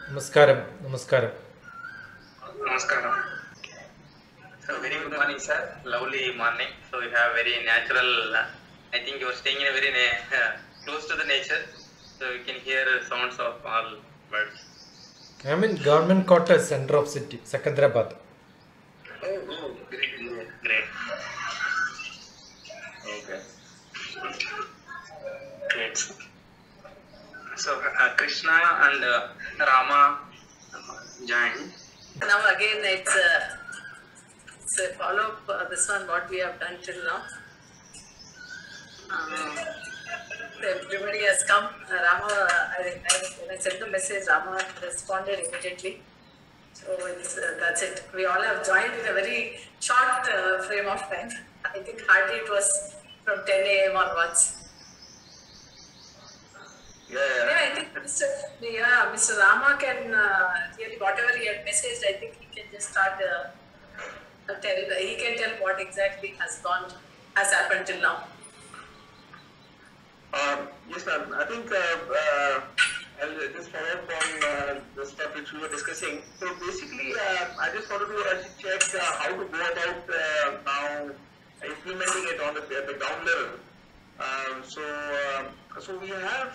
Namaskaram. Namaskaram. Namaskaram. So very good morning, sir. Lovely morning. So you have very natural. I think you are staying in a very close to the nature, so you can hear sounds of all birds. I'm in government quarters, center of city, Secunderabad. Great, great. Okay, great. So Krishna and Rama joined. Now again, it's a follow-up. This one, what we have done till now. Everybody has come. Rama, when I sent the message, Rama responded immediately. So that's it. We all have joined in a very short frame of time. I think hardly it was from 10 a.m. onwards. Yeah, I think Mr. Rama can really, whatever he had messaged, I think he can just start he can tell what exactly has happened till now. Yes, ma'am. I think I'll just follow up on the stuff which we were discussing. So basically, I just wanted to actually check how to go about now implementing it on at the ground level. So we have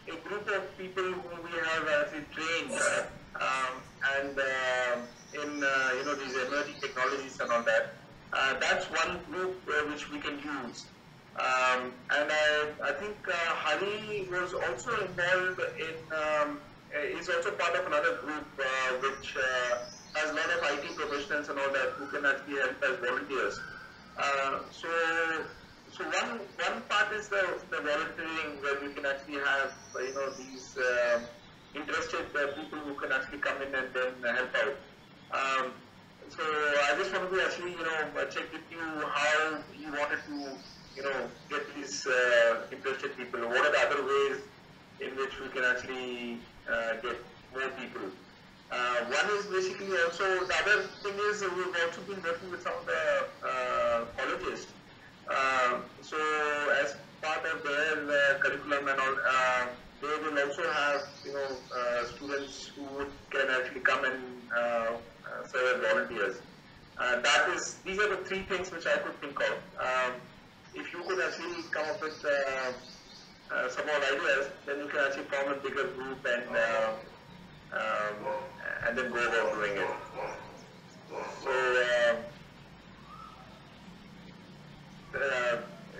a group of people whom we have actually trained and in these emerging technologies and all that. That's one group which we can use. And I think Hari was also involved in, is also part of another group which has a lot of IT professionals and all that who can actually help as volunteers. So one part is the volunteering where we can actually have these interested people who can actually come in and then help out. So I just wanted to actually check with you how you wanted to get these interested people. What are the other ways in which we can actually get more people? One is basically also, the other thing is we've also been working with some of the colleges. So as part of their curriculum and all, they will also have students who can actually come and serve as volunteers. These are the three things which I could think of. If you could actually come up with some more ideas, then you can actually form a bigger group and then go about doing it. So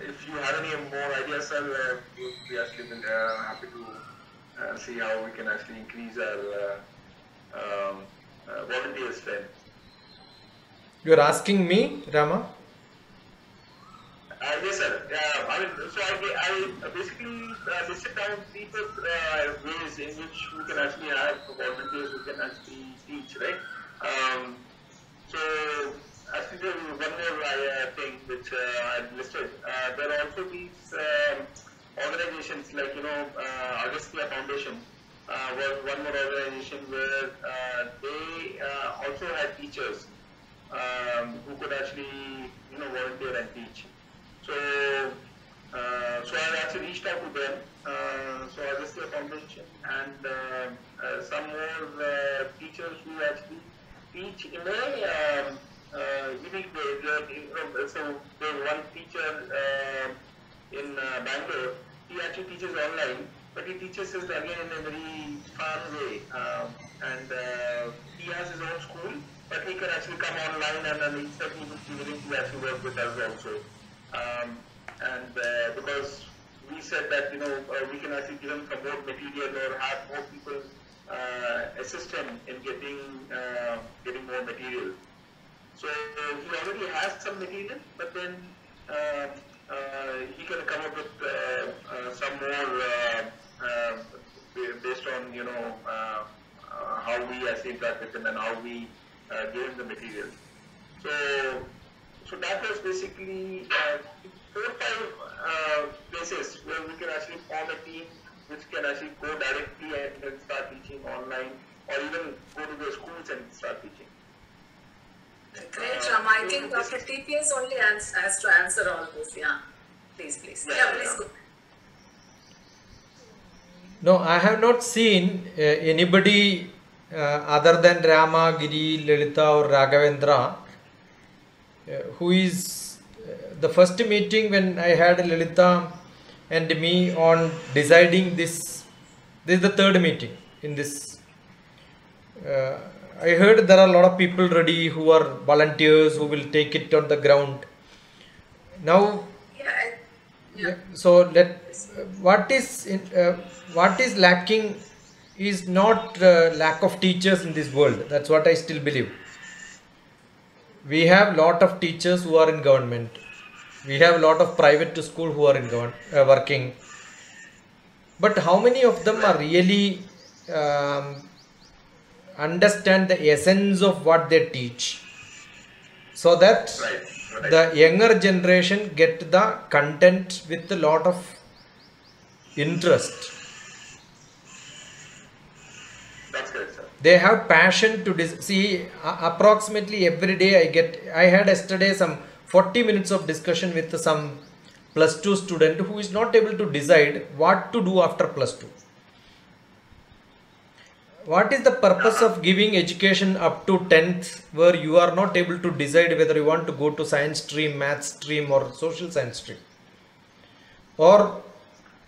if you have any more ideas, sir, we would be actually happy to see how we can actually increase our volunteer strength. You're asking me, Rama? Yes, sir. So I basically listed down three ways in which we can actually have volunteers who can actually teach, right? So actually, there is one more thing which I listed. There are also these organizations like Agastya Foundation was one more organization where they also had teachers who could actually volunteer and teach. So I actually reached out to them. So Agastya Foundation and some more teachers who actually teach in a unique way. So there's one teacher in Bangalore. He actually teaches online, but he teaches it again in a very fun way. And he has his own school, but he can actually come online and he said he would be willing to actually work with us also. Because we said that we can actually give him some more material or have more people assist him in getting more material. So he already has some material, but then he can come up with some more based on how we actually interact with him and how we give him the material. So that was basically 4 or 5 places where we can actually form a team which can actually go directly and then start teaching online, or even go to the schools and start teaching. Great, Rama. I think Dr. TPS only has to answer all this. Yeah, please. Yeah, please go. No, I have not seen anybody other than Rama, Giri, Lalitha or Raghavendra who is the first meeting when I had Lalitha and me on deciding this. This is the third meeting in this. I heard there are a lot of people ready who are volunteers who will take it on the ground. Now, so what is lacking is not lack of teachers in this world. That's what I still believe. We have lot of teachers who are in government. We have a lot of private school who are in working. But how many of them are really understand the essence of what they teach, so that the younger generation get the content with a lot of interest. That's good, sir. They have passion to see. Approximately every day I had yesterday some 40 minutes of discussion with some +2 student who is not able to decide what to do after +2. What is the purpose of giving education up to 10th where you are not able to decide whether you want to go to science stream, math stream or social science stream? Or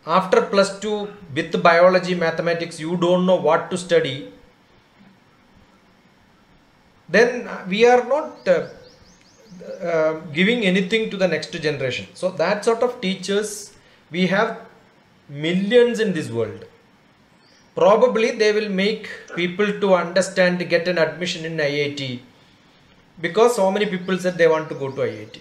after +2 with biology, mathematics, you don't know what to study. Then we are not giving anything to the next generation. So that sort of teachers, we have millions in this world. Probably they will make people to understand, to get an admission in IIT, because so many people said they want to go to IIT.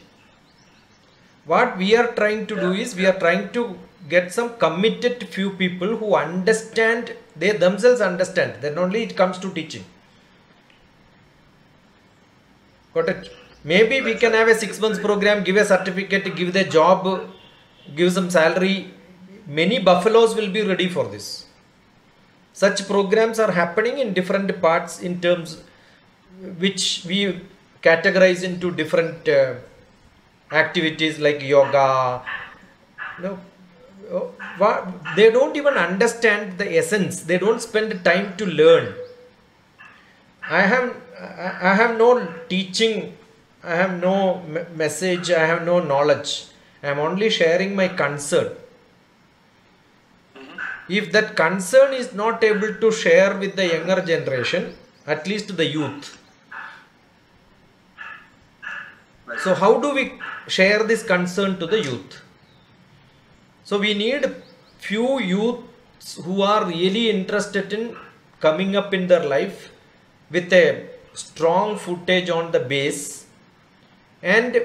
What we are trying to do is, we are trying to get some committed few people who understand, they themselves understand, then only it comes to teaching. Got it? Maybe we can have a 6 months program, give a certificate, give the job, give some salary. Many buffaloes will be ready for this. Such programs are happening in different parts in terms which we categorize into different activities like yoga. They don't even understand the essence. They don't spend time to learn. I have no teaching. I have no message. I have no knowledge. I am only sharing my concern. If that concern is not able to share with the younger generation, at least the youth. So how do we share this concern to the youth? So we need few youths who are really interested in coming up in their life with a strong footage on the base, and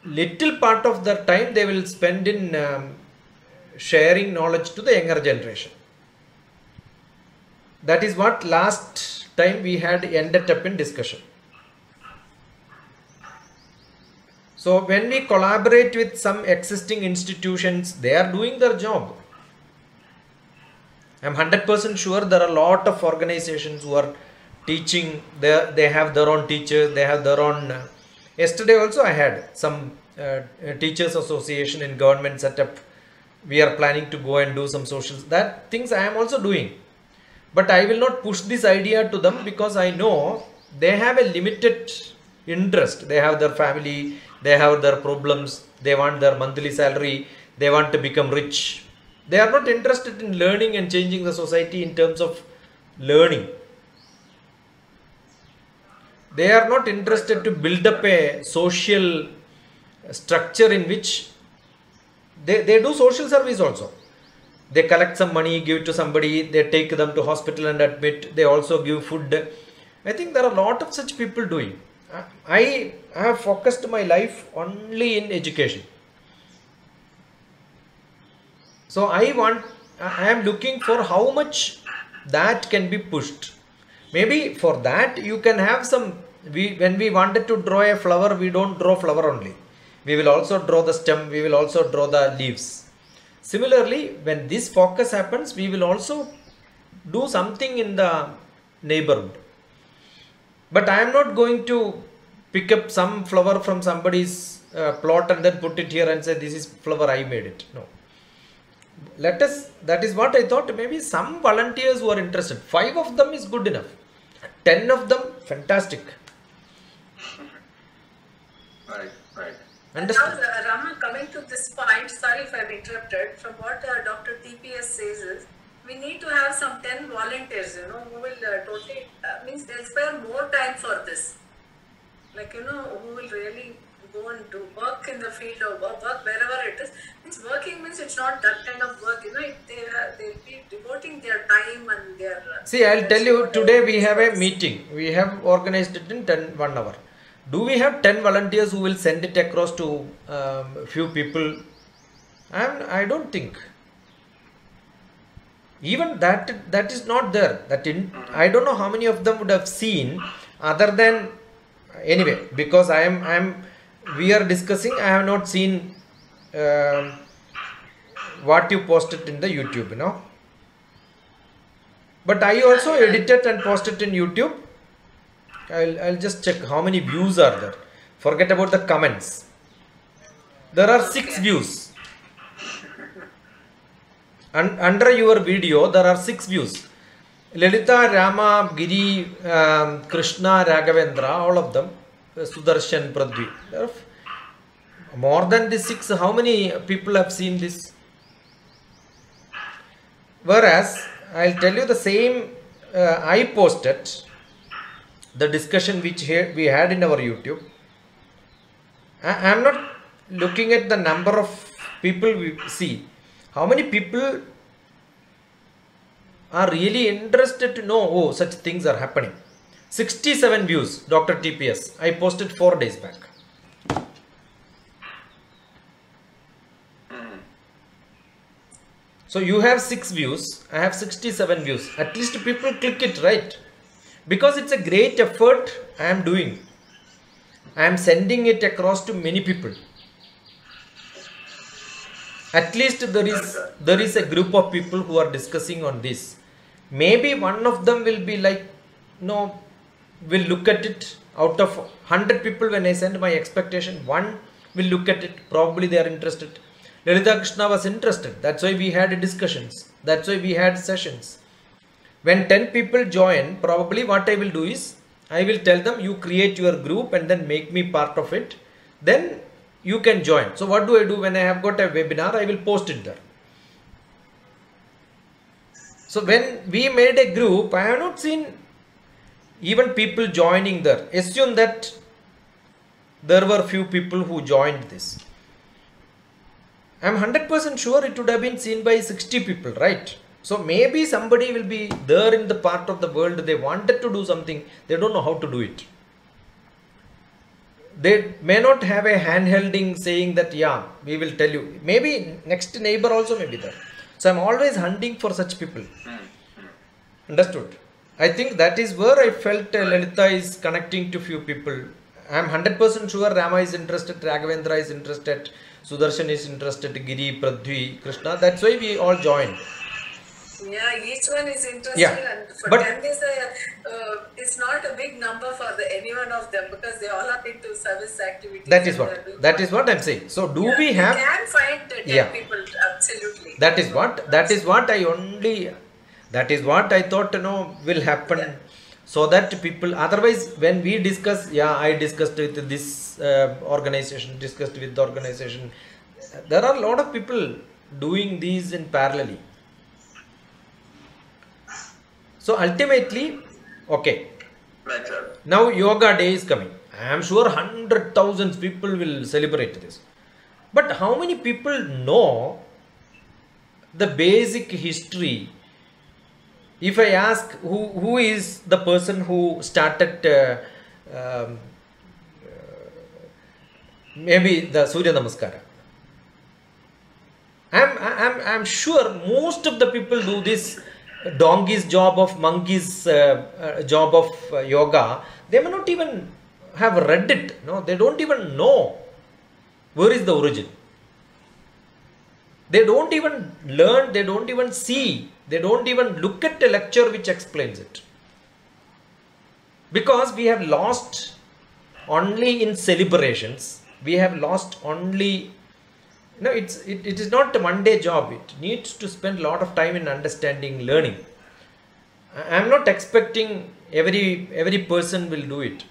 little part of their time they will spend in sharing knowledge to the younger generation. That is what last time we had ended up in discussion. So when we collaborate with some existing institutions, they are doing their job. I am 100% sure there are a lot of organizations who are teaching. They have their own teachers, they have their own. Yesterday also I had some teachers association in government setup. We are planning to go and do some socials. That things I am also doing. But I will not push this idea to them, because I know they have a limited interest. They have their family, they have their problems, they want their monthly salary, they want to become rich. They are not interested in learning and changing the society in terms of learning. They are not interested to build up a social structure in which they do social service also. They collect some money, give it to somebody, they take them to hospital and admit, they also give food. I think there are a lot of such people doing. I have focused my life only in education. So I am looking for how much that can be pushed. Maybe for that you can have some, when we wanted to draw a flower, we don't draw flower only. We will also draw the stem, we will also draw the leaves. Similarly, when this focus happens, we will also do something in the neighborhood. But I am not going to pick up some flower from somebody's plot and then put it here and say this is flower, I made it. No. that is what I thought, maybe some volunteers who are interested. 5 of them is good enough. 10 of them, fantastic. Right, right. Understood? Now, Rama, coming to this point, sorry if I've interrupted, from what Dr. TPS says is, we need to have some 10 volunteers, who will totally, means they'll spare more time for this. Like, who will really go and do work in the field or work wherever it is. Means working means it's not that kind of work, they'll be devoting their time and their... See, I'll tell you, today we have a meeting. We have organized it in 1 hour. Do we have 10 volunteers who will send it across to few people? I don't think. Even that is not there. I don't know how many of them would have seen, other than, anyway, because we are discussing, I have not seen what you posted in the YouTube, But I also edited and posted in YouTube. I'll just check how many views are there. Forget about the comments. There are 6 views. And under your video, there are 6 views. Lalita, Rama, Giri, Krishna, Raghavendra, all of them. Sudarshan, Pradvi. There are more than the 6. How many people have seen this? Whereas, I'll tell you the same, I posted the discussion which we had in our YouTube. I am not looking at the number of people we see. How many people are really interested to know, such things are happening. 67 views, Dr. TPS. I posted 4 days back. So you have 6 views, I have 67 views. At least people click it, right? Because it's a great effort I am doing. I am sending it across to many people. At least there is a group of people who are discussing on this. Maybe one of them will be like, will look at it. Out of 100 people, when I send my expectation, 1 will look at it. Probably they are interested. Lalita Krishna was interested. That's why we had discussions. That's why we had sessions. When 10 people join, probably what I will do is, I will tell them, you create your group and then make me part of it. Then you can join. So what do I do when I have got a webinar? I will post it there. So when we made a group, I have not seen even people joining there. Assume that there were few people who joined this. I am 100% sure it would have been seen by 60 people, right? So maybe somebody will be there in the part of the world, they wanted to do something, they don't know how to do it. They may not have a hand-holding saying that, yeah, we will tell you. Maybe next neighbor also may be there. So I'm always hunting for such people. Understood? I think that is where I felt Lalita is connecting to few people. I'm 100% sure Rama is interested, Raghavendra is interested, Sudarshan is interested, Giri, Pradvi, Krishna. That's why we all joined. Yeah, each one is interested, Yeah, and for but 10 days, it's not a big number for any one of them, because they all are into service activities. that is what I'm saying. So do we have? You can find 10 people, absolutely. That is what I thought will happen. Yeah. So that people, otherwise when we discuss, I discussed with this organization, discussed with the organization. There are a lot of people doing these in parallel. So ultimately, okay. Right, sir. Now yoga day is coming. I am sure 100,000 people will celebrate this. But how many people know the basic history? If I ask who is the person who started maybe the Surya Namaskara, I'm sure most of the people do this donkey's job of monkey's job of yoga. They may not even have read it. No, they don't even know where is the origin. They don't even learn, they don't even see, they don't even look at a lecture which explains it. Because we have lost only in celebrations, we have lost only No, it is not a one day job. It needs to spend a lot of time in understanding, learning. I am not expecting every person will do it.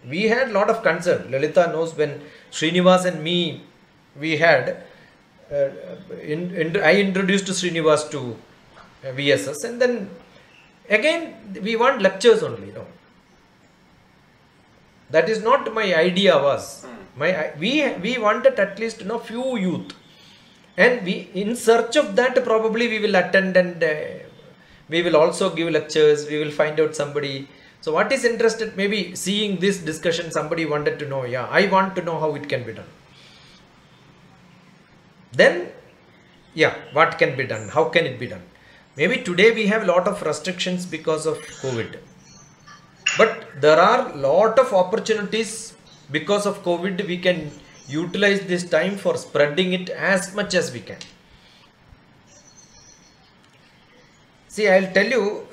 We had a lot of concern. Lalita knows when Srinivas and me, we had, I introduced Srinivas to VSS, and then again we want lectures only. No, that is not my idea. Was we wanted at least few youth, and we in search of that probably we will attend and we will also give lectures. We will find out somebody. So what is interested, maybe seeing this discussion, somebody wanted to know, yeah, I want to know how it can be done. Then, yeah, what can be done? How can it be done? Maybe today we have a lot of restrictions because of COVID. But there are a lot of opportunities because of COVID. We can utilize this time for spreading it as much as we can. See, I'll tell you,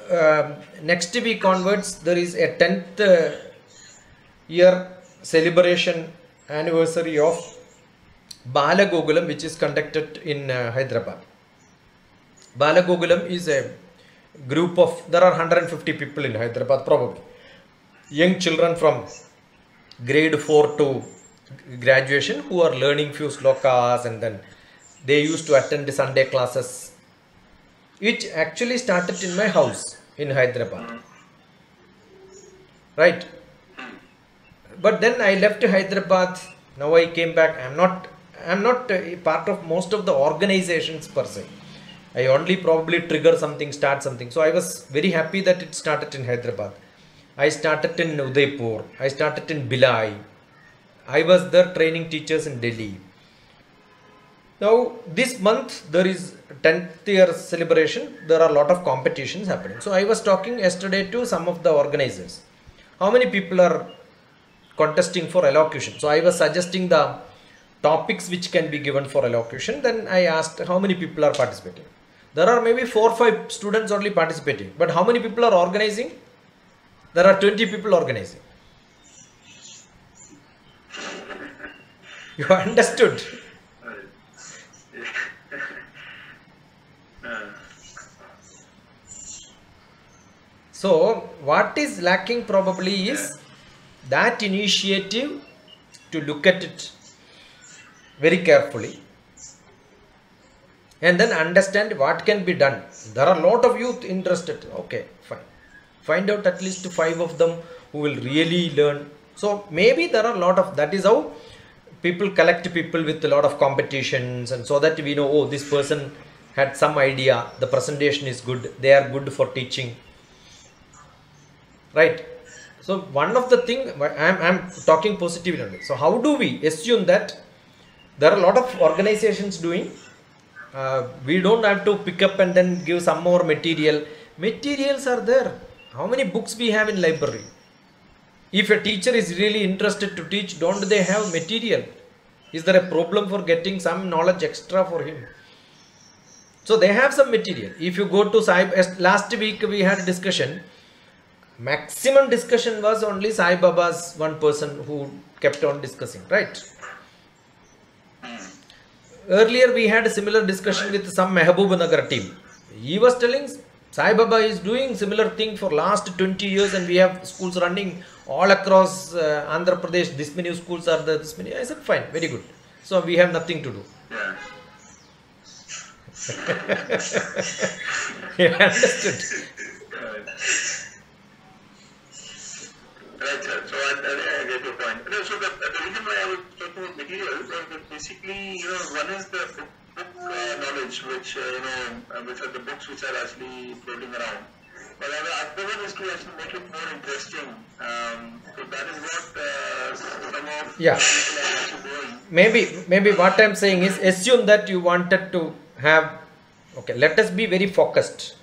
next week onwards, there is a 10th year celebration anniversary of Balagokulam, which is conducted in Hyderabad. Balagokulam is a group of, there are 150 people in Hyderabad probably. Young children from grade 4 to graduation who are learning few slokas, and then they used to attend the Sunday classes, which actually started in my house in Hyderabad, right? But then I left Hyderabad. Now I came back. I'm not a part of most of the organizations per se. I only probably trigger something, start something. So I was very happy that it started in Hyderabad. I started in Udaipur. I started in Bhilai. I was there training teachers in Delhi. Now this month there is 10th year celebration. There are a lot of competitions happening. So I was talking yesterday to some of the organizers. How many people are contesting for elocution? So I was suggesting the topics which can be given for elocution. Then I asked how many people are participating. There are maybe 4 or 5 students only participating. But how many people are organizing? There are 20 people organizing. You understood? So what is lacking probably is that initiative to look at it very carefully and then understand what can be done. There are a lot of youth interested. Okay, fine. Find out at least 5 of them who will really learn. So maybe there are a lot of, that is how people collect people with a lot of competitions, and so that we know, oh, this person had some idea, the presentation is good, they are good for teaching. Right. So one of the thing I'm talking positively on it. So how do we assume that there are a lot of organizations doing? We don't have to pick up and then give some more material. Materials are there. How many books we have in library? If a teacher is really interested to teach, don't they have material? Is there a problem for getting some knowledge extra for him? So they have some material. If you go to Sai, last week we had a discussion. Maximum discussion was only Sai Baba's one person who kept on discussing, right? Earlier we had a similar discussion with some Mehboob Nagar team. He was telling Sai Baba is doing similar thing for last 20 years and we have schools running all across Andhra Pradesh. This many schools are there, this many. I said fine, very good. So we have nothing to do. Yeah. You understood? Right, sir. So I get your point. So the reason why I was talking about materials is basically, one is the book knowledge, which, which are the books which are actually floating around. But the other one is to actually make it more interesting. So that is what some of people are actually doing. Maybe what I'm saying is, assume that you wanted to have, okay, let us be very focused.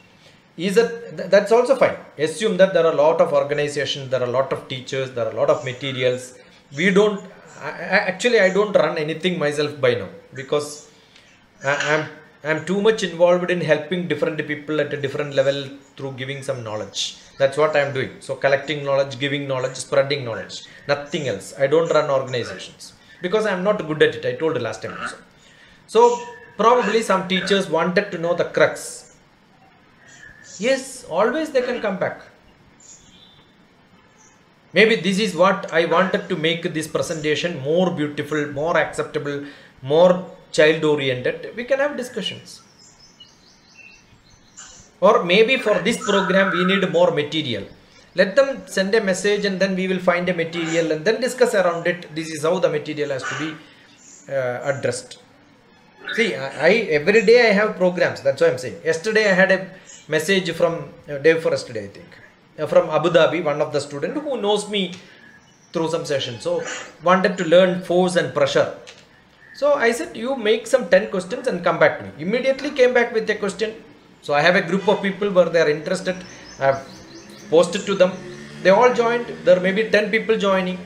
That's also fine. Assume that there are a lot of organizations, there are a lot of teachers, there are a lot of materials. We don't, actually I don't run anything myself by now, because I'm too much involved in helping different people at a different level through giving some knowledge. That's what I'm doing. So collecting knowledge, giving knowledge, spreading knowledge, nothing else. I don't run organizations. because I am not good at it. I told last time also. So probably some teachers wanted to know the crux. Yes, always they can come back. Maybe this is what I wanted to make this presentation more beautiful, more acceptable, more child oriented. We can have discussions. Or maybe for this program we need more material. Let them send a message and then we will find a material and then discuss around it. This is how the material has to be addressed. See, I every day I have programs. That's what I'm saying. Yesterday I had a message from day before yesterday, I think, from Abu Dhabi, one of the students who knows me through some sessions. So wanted to learn force and pressure. So I said, you make some 10 questions and come back to me. Immediately came back with a question. So I have a group of people where they are interested. I have posted to them. They all joined. There may be 10 people joining.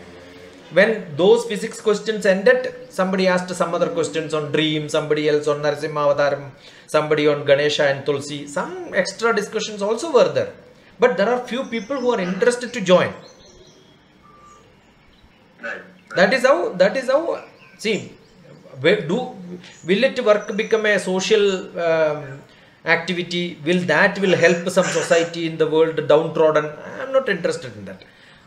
When those physics questions ended, somebody asked some other questions on dream, somebody else on Narasimha Avataram, somebody on Ganesha and Tulsi. Some extra discussions also were there. But there are few people who are interested to join. Right. That is how, see, will it work become a social activity? Will help some society in the world downtrodden? I am not interested in that.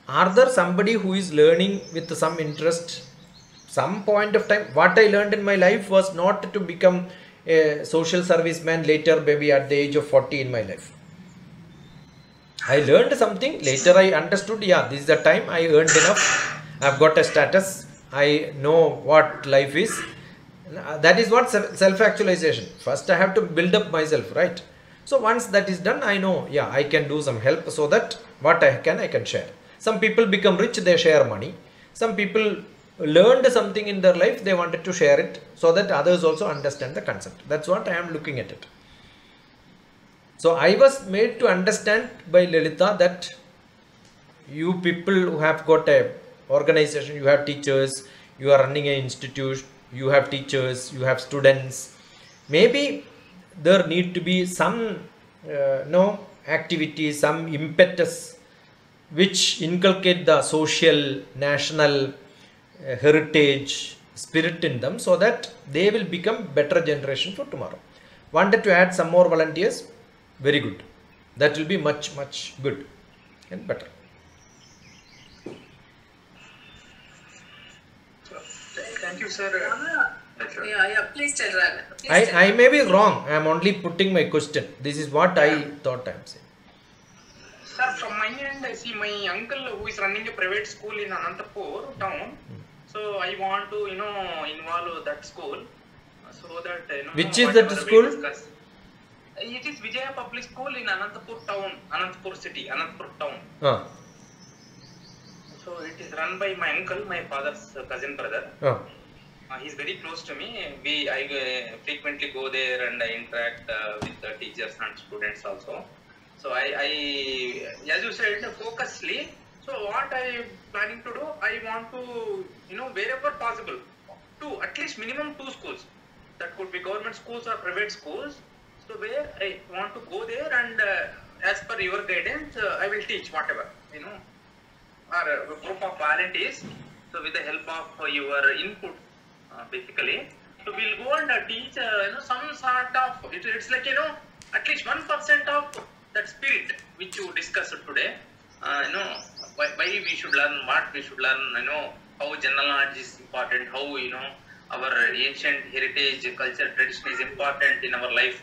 Are there somebody who is learning with some interest? Some point of time, what I learned in my life was not to become a social serviceman later, maybe at the age of 40 in my life. I learned something, later I understood, yeah, this is the time I earned enough, I have got a status, I know what life is. That is what self-actualization. First I have to build up myself, right? So once that is done, I know, yeah, I can do some help so that what I can share. Some people become rich, they share money. Some people learned something in their life, they wanted to share it so that others also understand the concept. That's what I am looking at it. So I was made to understand by Lalitha that you people who have got a organization, you have teachers, you are running an institute, you have teachers, you have students. Maybe there need to be some activity, some impetus which inculcate the social, national heritage spirit in them so that they will become better generation for tomorrow. Wanted to add some more volunteers? Very good. That will be much good and better. Thank you, sir. Yeah, please tell Rana. I may be wrong. I am only putting my question. This is what I thought I am saying. Sir, from my end, I see my uncle who is running a private school in Anantapur town. So I want to, involve that school so that, Which is that school? It is Vijaya Public School in Anantapur town, Anantapur city, Anantapur town. So it is run by my uncle, my father's cousin brother. He's very close to me. I frequently go there and I interact with the teachers and students also. So I as you said, focusly. So what I am planning to do, I want to, wherever possible, at least minimum 2 schools. That could be government schools or private schools. So where I want to go there and as per your guidance, I will teach whatever, or a group of volunteers. So with the help of your input, basically, so we'll go and teach, some sort of, it's like, at least 1% of that spirit which you discussed today, why we should learn, what we should learn, how general knowledge is important, how, our ancient heritage, culture, tradition is important in our life.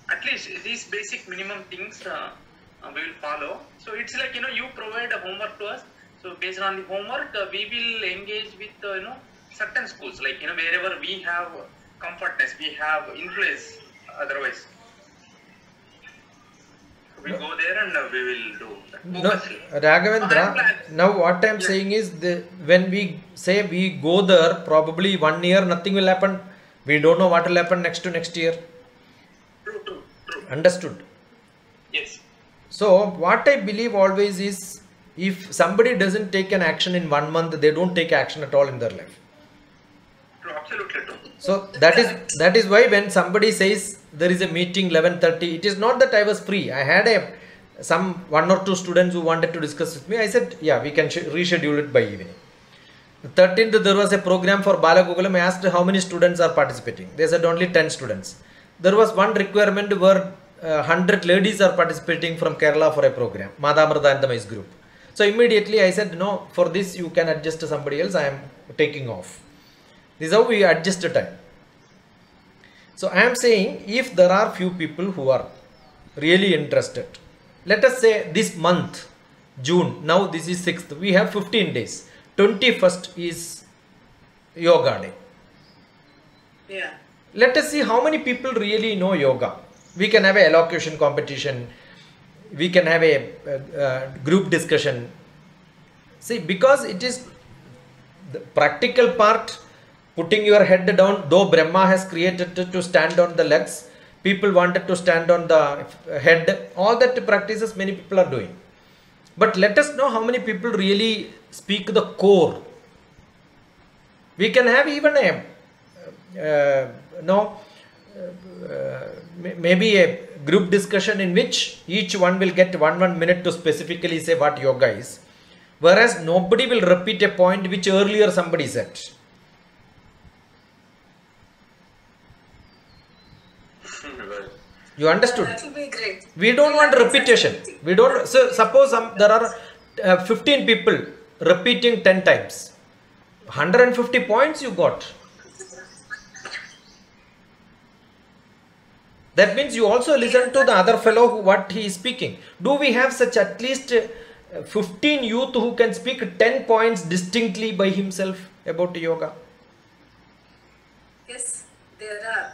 At least these basic minimum things we will follow. So it's like, you provide a homework to us. So based on the homework, we will engage with, certain schools, like, wherever we have comfortness, we have influence otherwise. We go there and we will do that. No, Raghavendra, now what I am saying is, when we say we go there, probably 1 year nothing will happen. We don't know what will happen next year. True. Understood? Yes. So what I believe always is, if somebody doesn't take an action in 1 month, they don't take action at all in their life. True, absolutely true. So that is why when somebody says there is a meeting 11:30, it is not that I was free. I had some 1 or 2 students who wanted to discuss with me. I said, yeah, we can reschedule it by evening. 13th there was a program for Balagokulam. I asked how many students are participating. They said only 10 students. There was one requirement where 100 ladies are participating from Kerala for a program, Madhamrata and the Mais group. So immediately I said, no, for this you can adjust to somebody else, I am taking off. This is how we adjust the time. So I am saying, if there are few people who are really interested, let us say this month, June, now this is 6th, we have 15 days. 21st is yoga day. Yeah. Let us see how many people really know yoga. We can have a elocution competition. We can have a group discussion. See, because it is the practical part, putting your head down, though Brahma has created it to stand on the legs, people wanted to stand on the head. All that practices many people are doing. But let us know how many people really speak the core. We can have even maybe a group discussion in which each one will get one minute to specifically say what yoga is, whereas nobody will repeat a point which earlier somebody said. You understood? That will be great. We don't want repetition. We don't. So suppose there are 15 people repeating 10 times. 150 points you got. That means you also listen to the other fellow what he is speaking. Do we have such at least 15 youth who can speak 10 points distinctly by himself about yoga? Yes, there are.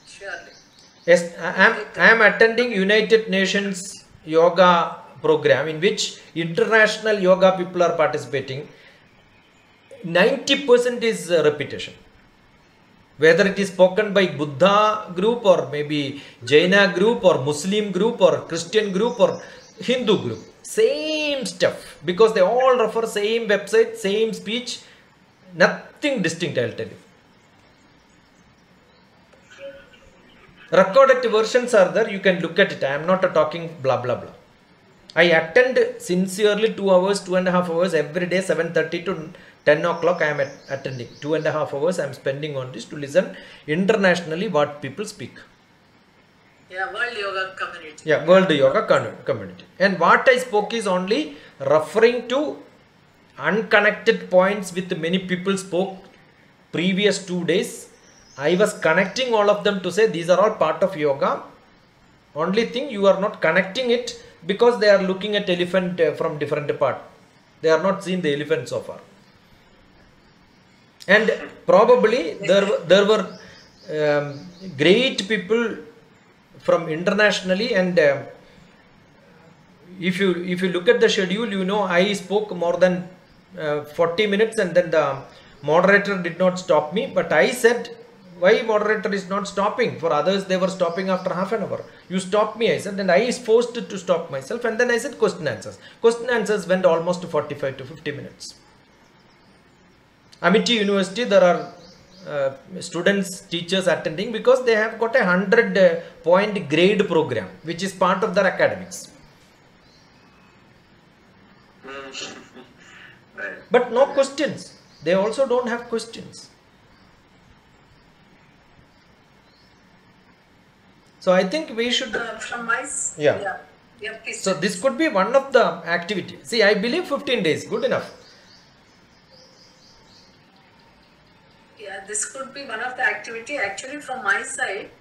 Surely. Yes, I am attending United Nations yoga program in which international yoga people are participating. 90% is repetition. Whether it is spoken by Buddha group or maybe Jaina group or Muslim group or Christian group or Hindu group. Same stuff. Because they all refer same website, same speech. Nothing distinct, I will tell you. Recorded versions are there. You can look at it. I am not talking blah blah blah. I attend sincerely 2 hours, 2.5 hours every day, 7:30 to 10 o'clock I am attending. 2.5 hours I am spending on this to listen internationally what people speak. Yeah, World Yoga Community. Yeah, World Yoga Community. And what I spoke is only referring to unconnected points with many people spoke previous 2 days. I was connecting all of them to say these are all part of yoga. Only thing you are not connecting it because they are looking at elephant from different part. They are not seeing the elephant so far. And probably there were great people from internationally, and if you look at the schedule, you know I spoke more than 40 minutes and then the moderator did not stop me, but I said why moderator is not stopping? For others they were stopping after half an hour. You stopped me, I said, and I is forced to stop myself, and then I said question answers. Question answers went almost 45 to 50 minutes. Amity University, there are students, teachers attending because they have got a 100-point grade program which is part of their academics. But no questions. They also don't have questions. So I think we should... From my... Yeah. Please. So this could be one of the activities. See, I believe 15 days, good enough. Yeah, this could be one of the activity. Actually, from my side,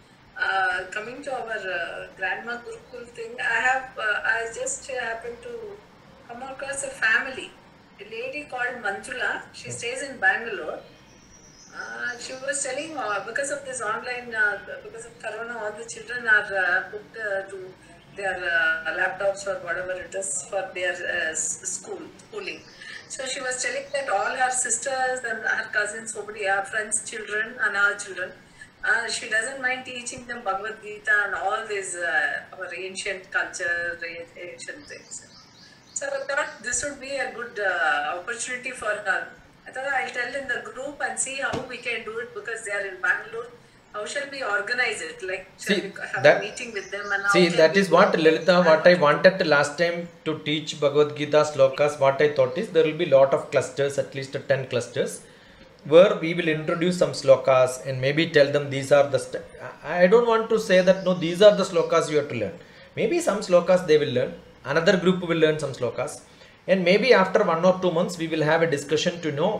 coming to our Grandma Gurukul thing, I just happened to come across a family. A lady called Manjula. She stays in Bangalore. She was telling because of this online, because of Corona, all the children are hooked to their laptops or whatever it is for their schooling. So she was telling that all her sisters and her cousins, somebody, her friends' children and our children, she doesn't mind teaching them Bhagavad Gita and all these our ancient culture, ancient things. So I thought this would be a good opportunity for her. I thought I'll tell in the group and see how we can do it because they are in Bangalore. how shall we organize it? Like, shall See, we have that- a meeting with them? And how See, can that we is what Lalitha, what I plan? wanted last time to teach Bhagavad Gita slokas. What I thought is there will be lot of clusters, at least 10 clusters, where we will introduce some slokas and maybe tell them these are the. I don't want to say that no, these are the slokas you have to learn. Maybe some slokas they will learn. Another group will learn some slokas, and maybe after 1 or 2 months we will have a discussion to know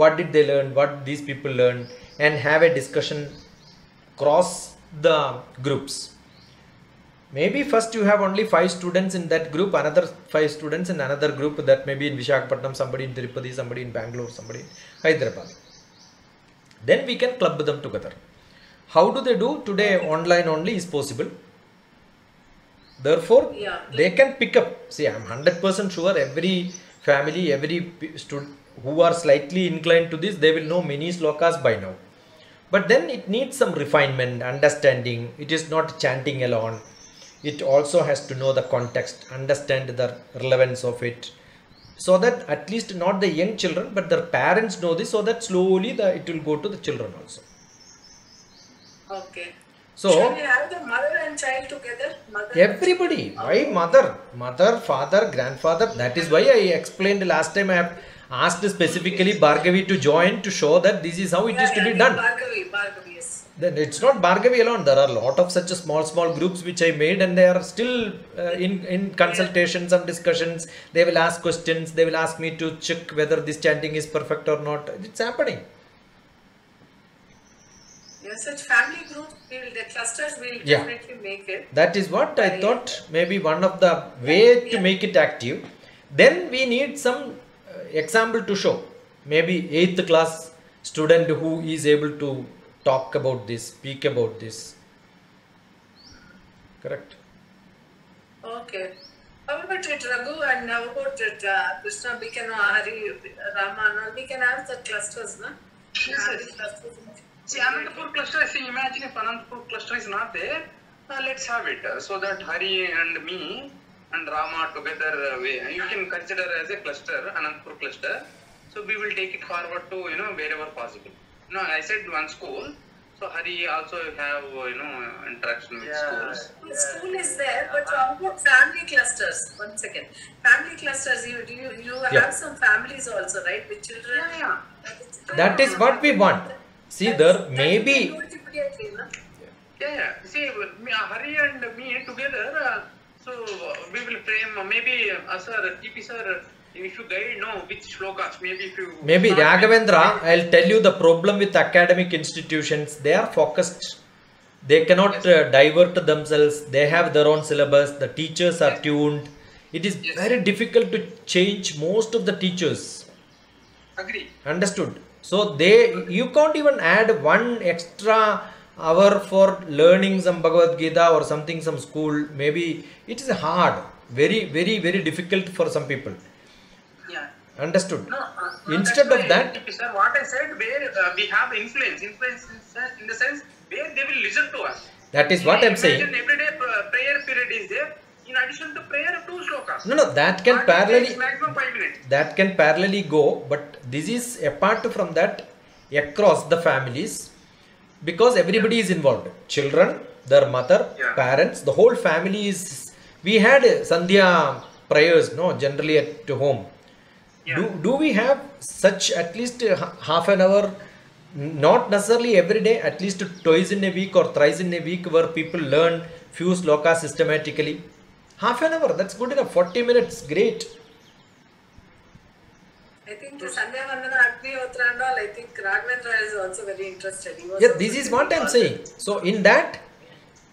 what did they learn, what these people learned, and have a discussion cross the groups. Maybe first you have only 5 students in that group, another 5 students in another group, that may be in Visakhapatnam, somebody in Tirupati, somebody in Bangalore, somebody in Hyderabad. Then we can club them together. How do they do? Today online only is possible. Therefore, Yeah. they can pick up. See, I am 100% sure every family, every student who are slightly inclined to this, they will know many slokas by now. But then it needs some refinement, understanding. It is not chanting alone. It also has to know the context, understand the relevance of it, so that at least not the young children, but their parents know this, so that slowly it will go to the children also. Okay. So Shall we have the mother and child together? everybody, why mother, father, grandfather? That is why I explained last time. I have asked specifically Bhargavi to join to show that this is how it is to be done. Bhargavi, yes. Then it's not Bhargavi alone. There are a lot of such small groups which I made, and they are still in consultations and discussions. They will ask questions. They will ask me to check whether this chanting is perfect or not. It's happening. Yes, such family groups, the clusters will Yeah. definitely make it. That is what I thought. Maybe one of the way to make it active. Then we need some example to show. Maybe 8th class student who is able to talk about this, speak about this. Correct. Okay. How about it, Raghu, and how about it, Krishna, we can, Hari, Rama, and all, we can have the clusters, no? Yes, Have yes. the clusters. See, Anantapur cluster, see, imagine if Anantapur cluster is not there, let's have it. So that Hari and me and Rama together, you can consider as a cluster, Anantapur cluster. So we will take it forward to, wherever possible. No, I said one school. So Hari also have, interaction with schools. The school is there, but how about family clusters? One second. Family clusters, you Yeah. have some families also, right? With children. Yeah. That is what we want. See, there may be. Do it immediately, no? Yeah. See, Hari and me together, so we will frame, maybe, sir, TP sir, if you guide, which shlokas, maybe if you... Maybe Raghavendra, I'll tell you the problem with academic institutions. They are focused. They cannot divert themselves. They have their own syllabus. The teachers are tuned. It is very difficult to change most of the teachers. Agree. Understood? So you can't even add one extra hour for learning some Bhagavad Gita or something, some school. Maybe it is hard. Very, very, very difficult for some people. Yeah. Understood? No, Instead that's of why, that, sir, what I said, where we have influence in the sense where they will listen to us. that is what I'm saying. Imagine every day prayer period is there. In addition to prayer, 2 shlokas. No, that can What it takes parallelly. maximum 5 minutes. That can parallelly go, but this is apart from that across the families, because everybody is involved. Children, their mother, parents, the whole family is. We had Sandhya prayers, generally at home. Yeah. Do we have such at least half an hour? Not necessarily every day, at least twice in a week or thrice in a week, where people learn few slokas systematically. Half an hour, that's good enough. 40 minutes, great. I think the Sandhya Vandana Agnihotra and all, I think Raghavendra is also very interested. He was Yeah, also this is very what I'm involved. saying. So in that,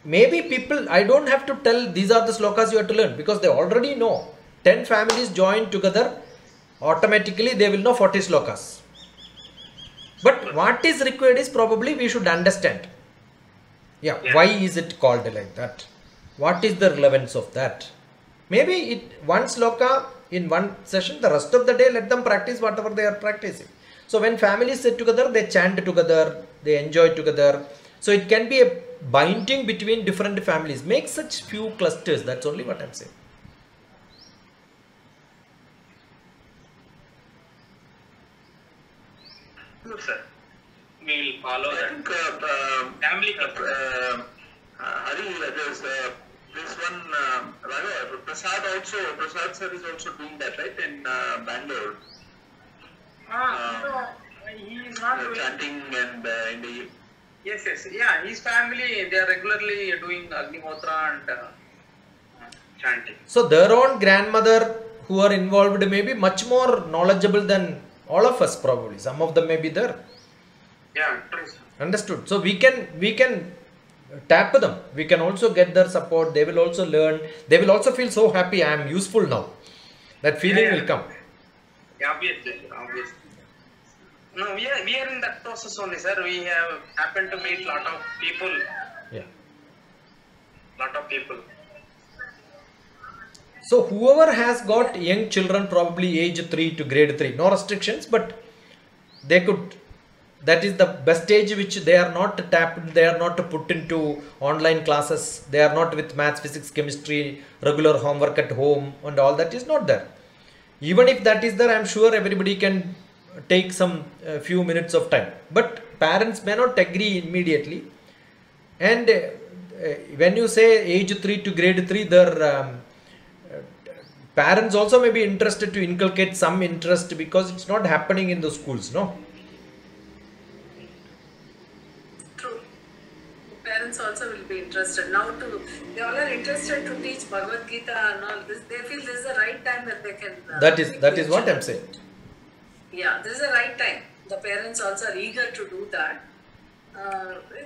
maybe people, I don't have to tell these are the slokas you have to learn, because they already know. 10 families join together, automatically they will know 40 slokas. But what is required is probably we should understand. Yeah, why is it called like that? What is the relevance of that? Maybe one sloka in one session, the rest of the day let them practice whatever they are practicing. So when families sit together, they chant together, they enjoy together. So it can be a binding between different families. Make such few clusters, that's only what I'm saying. Good, sir. we will follow I that. think Family Hari, there's one Prasad also. Prasad sir is also doing that, right, in Bangalore, no, he is not doing. chanting and in the Yes, yeah. His family, they are regularly doing Agnihotra and chanting. So their own grandmother who are involved may be much more knowledgeable than all of us probably. Some of them may be there. Yeah, true, sir. Understood. So we can tap them. We can also get their support. They will also learn. They will also feel so happy. I am useful now. That feeling Yeah. will come. Yeah, obviously. No, we are in that process only, sir. We have happened to meet lot of people. Yeah. So whoever has got young children, probably age 3 to grade 3, no restrictions, but they could, that is the best age which they are not tapped, they are not put into online classes, they are not with maths, physics, chemistry, regular homework at home and all that is not there. Even if that is there, I am sure everybody can take some few minutes of time. But parents may not agree immediately. And when you say age 3 to grade 3, their parents also may be interested to inculcate some interest because it's not happening in the schools, no? True. Parents also will be interested now to. They all are interested to teach Bhagavad Gita and all this. They feel this is the right time that they can. That is what I'm saying. Yeah, this is the right time. The parents also are eager to do that.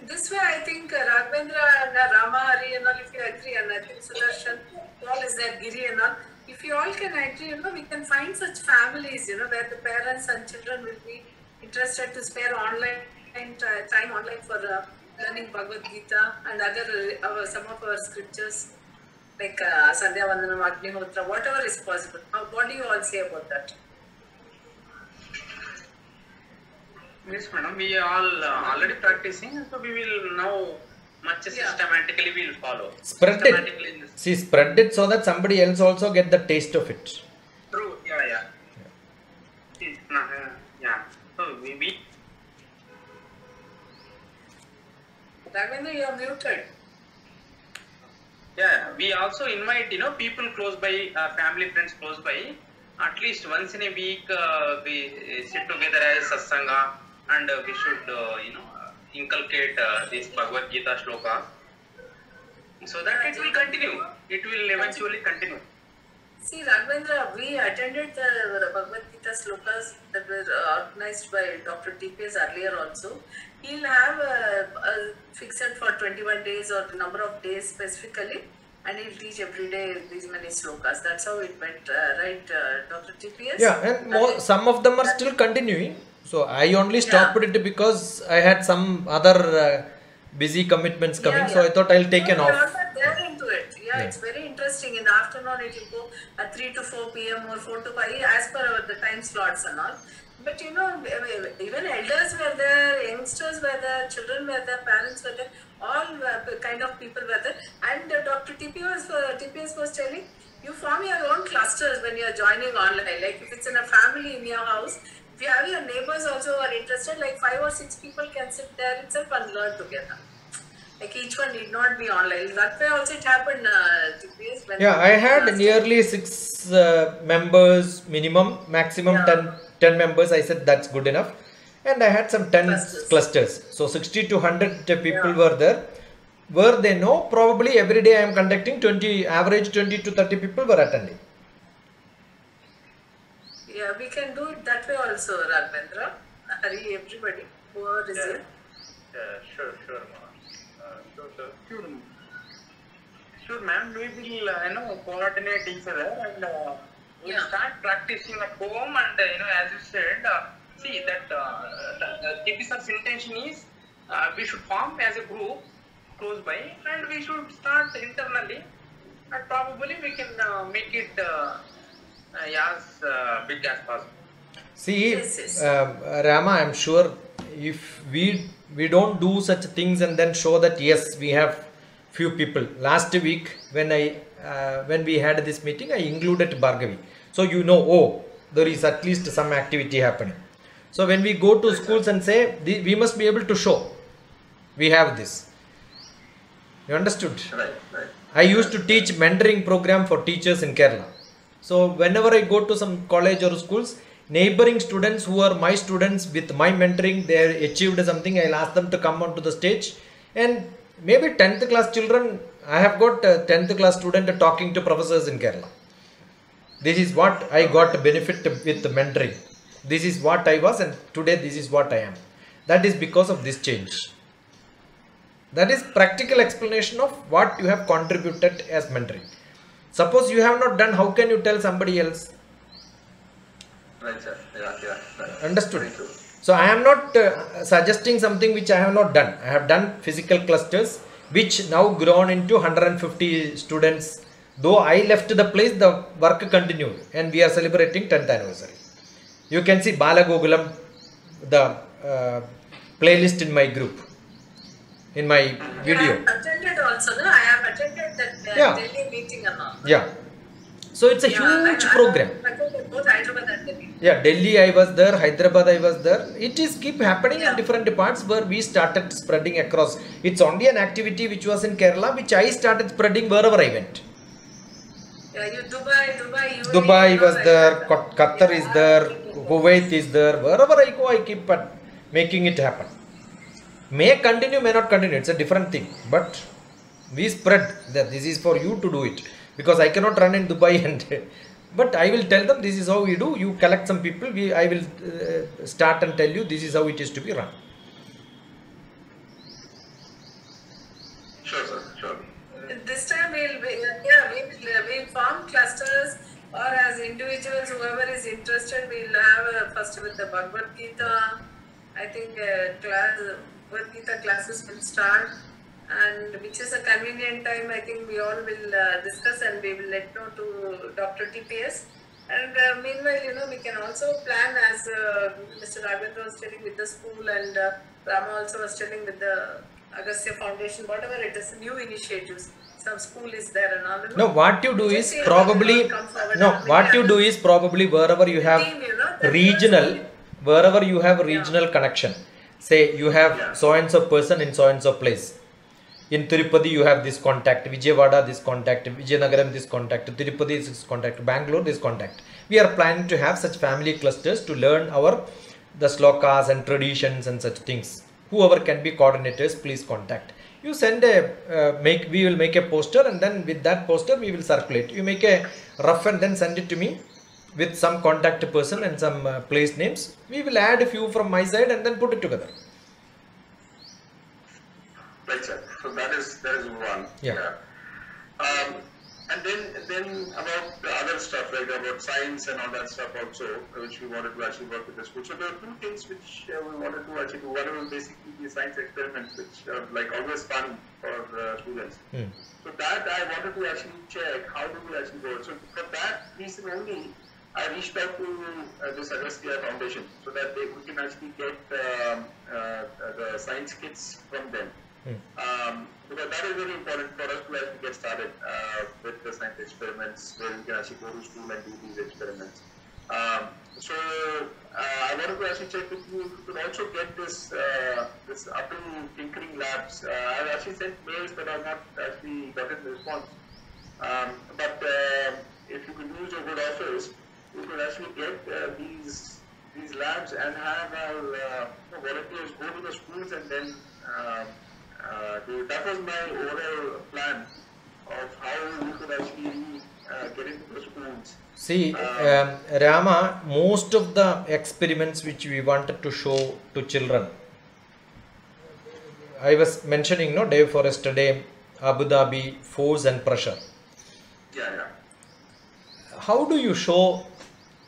This way, I think Raghavendra and Rama Hari and all, if you agree, and I think Sudarshan, all is there, Giri and all. If you all can agree, we can find such families, where the parents and children will be interested to spare online time online for learning Bhagavad Gita and other some of our scriptures like Sandhya Vandanam, Agnihotra, whatever is possible. What do you all say about that? Yes, madam. We are all already practicing, so we will now much systematically we will follow. Spread it. See, spread it so that somebody else also get the taste of it. True. Yeah. Yeah. So we. Raghavendra, you are muted. Yeah, we also invite people close by, family friends close by. At least once in a week, we sit together as satsanga, and we should inculcate this Bhagavad Gita shloka, so that it will continue. It will eventually continue. See, Raghavendra, we attended the Bhagavad Gita slokas that were organized by Dr. TPS earlier also. He'll have a fixed for 21 days or the number of days specifically, and he'll teach every day these many slokas. That's how it went, right, Dr. TPS? Yeah, and some of them are still continuing. So I only stopped it because I had some other busy commitments coming. So I thought I'll take an off. They're into it. Yeah, it's very interesting. In the afternoon, it will go at 3 to 4 p.m. or 4 to 5 as per the time slots and all. But even elders were there, youngsters were there, children were there, parents were there, all kind of people were there. And Dr. TPS was telling, you form your own clusters when you are joining online. Like if it's in a family in your house, if you have your neighbors also who are interested, like 5 or 6 people can sit there itself and learn together. Like each one need not be online. That way also it happened. Yeah, I had nearly 6 members minimum, maximum 10 members. I said that's good enough. And I had some 10 clusters. So 60 to 100 people were there. Where they know, probably every day I am conducting average 20 to 30 people were attending. Yeah, we can do it that way also, Raghavendra. Hari, everybody who are here. Sure, Sure, ma'am. We will, coordinate each other and we'll start practicing at home. And as you said, see that TPS's intention is we should form as a group close by, and we should start internally, and probably we can make it as big as possible. See, Rama, I'm sure if we don't do such things and then show that yes, we have few people. Last week when we had this meeting, I included Bhargavi. So oh, there is at least some activity happening. So when we go to schools and say, we must be able to show we have this. You understood? Right, right. I used to teach mentoring program for teachers in Kerala. So whenever I go to some college or schools, neighboring students who are my students with my mentoring, they achieved something, I'll ask them to come onto the stage. And maybe 10th class children, I have got a 10th class student talking to professors in Kerala. This is what I got benefit with the mentoring. This is what I was, and today this is what I am. That is because of this change. That is practical explanation of what you have contributed as mentoring. Suppose you have not done, how can you tell somebody else? Right, sir. Yeah. Right. Understood? Very true. So I am not suggesting something which I have not done. I have done physical clusters which now grown into 150 students. Though I left the place, the work continued and we are celebrating 10th anniversary. You can see Balagogulam, the playlist in my group, in my video. I have attended also, no? I have attended that Yeah. Delhi meeting and all. Yeah. So it's a huge program. I attended both Hyderabad and Delhi. Yeah, Delhi I was there, Hyderabad I was there. It is keep happening in Yeah. different parts where we started spreading across. It's only an activity which was in Kerala, which I started spreading wherever I went. Yeah, you Dubai, UAE, Dubai you know, was like there, that. Qatar is Yeah, there, people there. Kuwait is there. Wherever I go, I keep making it happen. May continue, may not continue. It's a different thing. But we spread that this is for you to do it. Because I cannot run in Dubai and... But I will tell them this is how we do. You collect some people. I will start and tell you this is how it is to be run. Sure, sir. Sure. This time we'll form clusters, or as individuals, whoever is interested, we'll have first with the Bhagavad Gita. I think Bhagavad Gita classes will start, and which is a convenient time. I think we all will discuss and we will let know to Dr. TPS. And meanwhile, we can also plan, as Mr. Raghavendra was telling, with the school, and Rama also was telling with the Agastya Foundation, whatever it is, new initiatives. Some school is there and all. No, what you do is Just see how probably... people come forward No, and what we you can- do is probably wherever you have Team, the regional, wherever you have regional connection. Say you have Yeah. so and so person in so and so place. In Tirupati you have this contact, Vijayawada this contact, Vijayanagaram this contact, Tirupati this contact, Bangalore this contact. We are planning to have such family clusters to learn the slokas and traditions and such things. Whoever can be coordinators, please contact. You send we will make a poster, and then with that poster we will circulate. You make a rough and then send it to me with some contact person and some place names. We will add a few from my side and then put it together. Right, sir. So that is one. Yeah. And then about the other stuff, like about science and all that stuff also, which we wanted to actually work with the school. So there are two things which we wanted to actually do. One was basically the science experiments, which are like always fun for students. So that I wanted to actually check how do we actually go. So for that reason only, I reached out to this Agastya Foundation so that we can actually get the science kits from them. Because that is very important for us to actually get started with the science experiments, where we can actually go to school and do these experiments. So I wanted to actually check with you if you could also get this Apple tinkering labs. I've actually sent mails, but I've not actually gotten the response. But if you could use your good office, we could actually get these labs and have our volunteers go to the schools and then that was my overall plan of how we could actually get into the schools. See, Rama, most of the experiments which we wanted to show to children, I was mentioning, day before yesterday, Abu Dhabi, force and pressure. Yeah. How do you show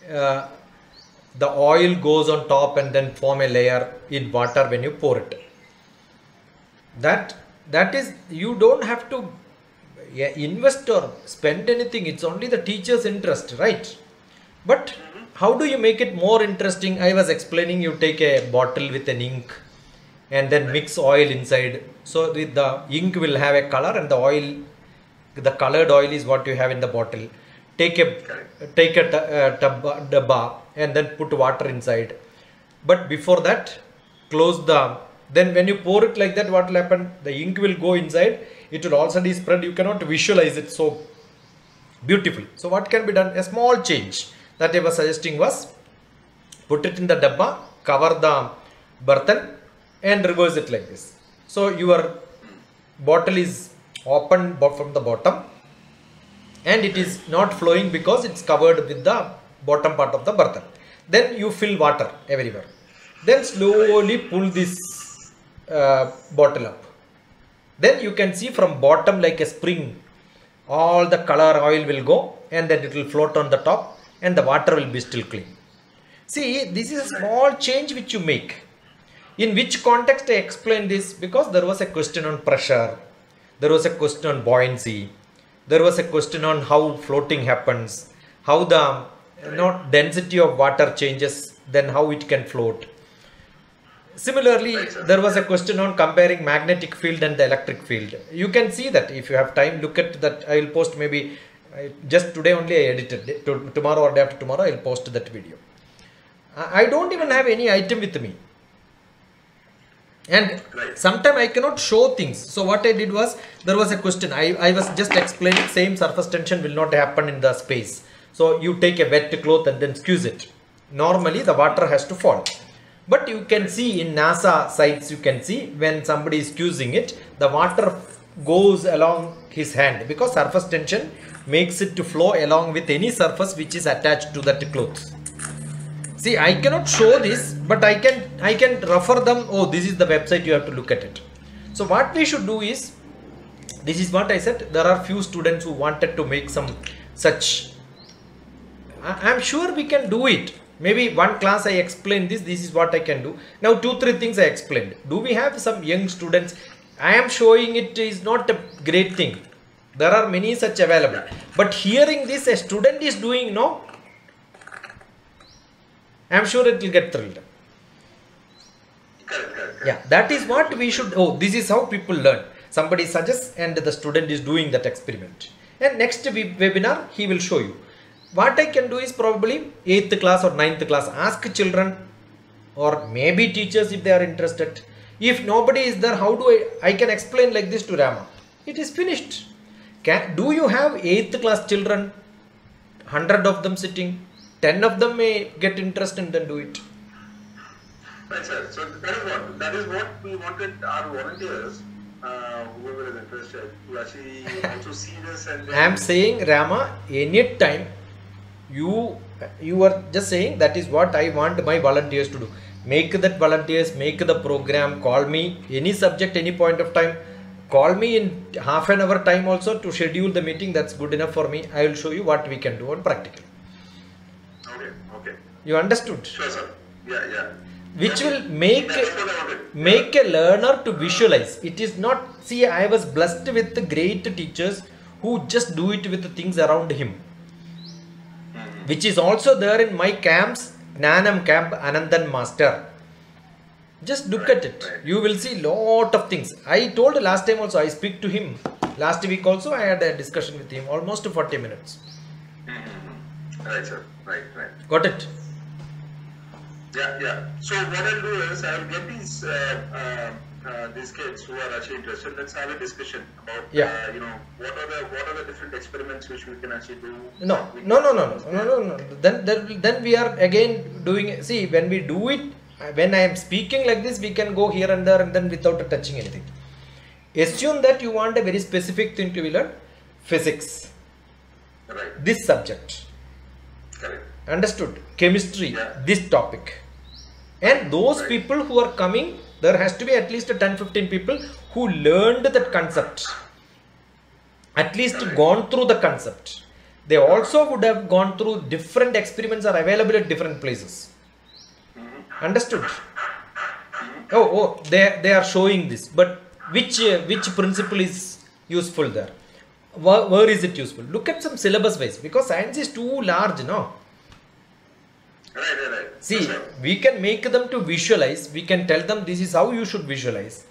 the oil goes on top and then form a layer in water when you pour it? That is, you don't have to invest or spend anything. It's only the teacher's interest, right? But how do you make it more interesting? I was explaining, you take a bottle with an ink and then mix oil inside. So the ink will have a color, and the colored oil is what you have in the bottle. Take a dabba and then put water inside. but before that close the, then when you pour it like that, what will happen? The ink will go inside, it will already spread, you cannot visualize it so beautifully. So what can be done? A small change that I was suggesting was, put it in the dabba, cover the bartan and reverse it like this. So your bottle is open from the bottom and it is not flowing because it's covered with the bottom part of the bartan. Then you fill water everywhere. Then slowly pull this bottle up. Then you can see from bottom like a spring, all the color oil will go and then it will float on the top and the water will be still clean. See, this is a small change which you make. In which context I explain this? Because there was a question on pressure, there was a question on buoyancy, there was a question on how floating happens, how the density of water changes, then how it can float. Similarly, there was a question on comparing magnetic field and the electric field. You can see that if you have time, look at that. I will post maybe, just today only I edited it. Tomorrow or day after tomorrow I will post that video. I don't even have any item with me. And sometimes I cannot show things. So what I did was, there was a question. I was just explaining, same surface tension will not happen in the space. So you take a wet cloth and then squeeze it. Normally the water has to fall. But you can see in NASA sites, you can see when somebody is squeezing it, the water goes along his hand because surface tension makes it to flow along with any surface which is attached to that cloth. See, I cannot show this, but I can refer them. Oh, this is the website, you have to look at it. So what we should do is, this is what I said, there are few students who wanted to make some such. I am sure we can do it. Maybe one class I explained this is what I can do. Now 2-3 things I explained. Do we have some young students? I am showing it is not a great thing. There are many such available. But hearing this, a student is doing, no, I am sure it will get thrilled. Yeah, that is what we should. Oh, this is how people learn. Somebody suggests and the student is doing that experiment. And next webinar, he will show you. What I can do is probably 8th class or 9th class, ask children or maybe teachers if they are interested. If nobody is there, how do I can explain like this to Rama. It is finished. Do you have 8th class children, 100 of them sitting? 10 of them may get interested and then do it. Right, sir. So that is what we wanted our volunteers, whoever is interested, to actually also see this. And I am saying, Rama, any time you are just saying that is what I want my volunteers to do. Make that volunteers, make the program, call me any subject, any point of time. Call me in half an hour time also to schedule the meeting. That's good enough for me. I will show you what we can do on practical. Okay. You understood? Sure, sir. Yeah. Which will make a learner to visualize. It is not, see, I was blessed with the great teachers who just do it with the things around him. Which is also there in my camps, Gnanam camp, Anandan Master. Just look at it. You will see lot of things. I told last time also, I speak to him. Last week also I had a discussion with him, almost 40 minutes. Right, sir. Right. Got it? Yeah. So what I'll do is I'll get these kids who are actually interested. Let's have a discussion about what are the different experiments which we can actually do. No. Then we are again doing. See, when we do it, when I am speaking like this, we can go here and there and then without touching anything. Assume that you want a very specific thing to be learned. Physics. Right. This subject. Correct. Understood? Chemistry. This topic. And those people who are coming, there has to be at least 10-15 people who learned that concept. At least gone through the concept. They also would have gone through different experiments are available at different places. Understood? Oh, they are showing this. But which principle is useful there? Where is it useful? Look at some syllabus wise, because science is too large, no? Right. See, we can make them to visualize. We can tell them this is how you should visualize.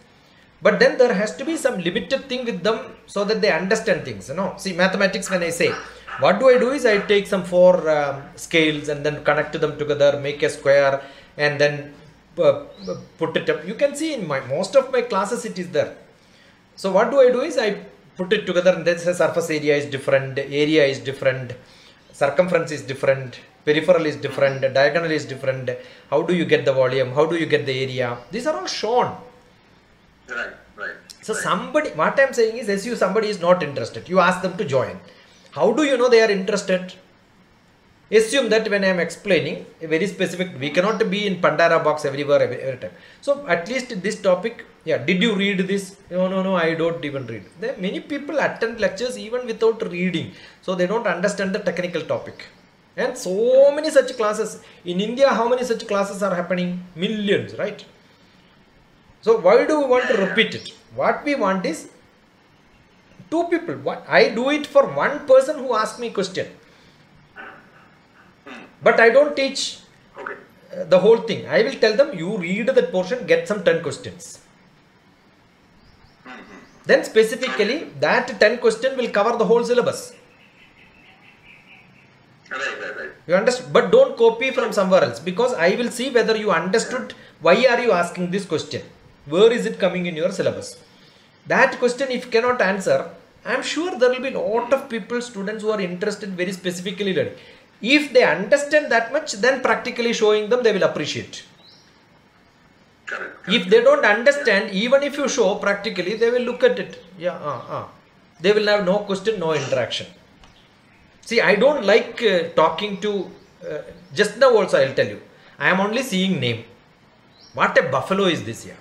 But then there has to be some limited thing with them so that they understand things. See, mathematics, when I say, what do is I take some 4 scales and then connect them together, make a square and then put it up. You can see in most of my classes it is there. So what do I do is I put it together, and then the surface area is different, area is different, circumference is different, peripheral is different, diagonal is different. How do you get the volume? How do you get the area? These are all shown. Right, right. So somebody, what I am saying is, assume somebody is not interested. You ask them to join. How do you know they are interested? Assume that when I am explaining a very specific, we cannot be in Pandora box everywhere every time. So at least this topic, yeah, did you read this? No, I don't even read. There many people attend lectures even without reading. So they don't understand the technical topic. And so many such classes. In India, how many such classes are happening? Millions, right? So why do we want to repeat it? What we want is two people. I do it for one person who asks me question. But I don't teach the whole thing. I will tell them, you read that portion, get some 10 questions. Then specifically, that 10 question will cover the whole syllabus. Right. You understand? But don't copy from somewhere else, because I will see whether you understood why are you asking this question. Where is it coming in your syllabus? That question, if you cannot answer, I am sure there will be a lot of people, students who are interested very specifically learning. If they understand that much, then practically showing them, they will appreciate. Correct. If they don't understand, even if you show practically, they will look at it. Yeah, They will have no question, no interaction. See, I don't like talking to, just now also I will tell you, I am only seeing name. What a buffalo is this here?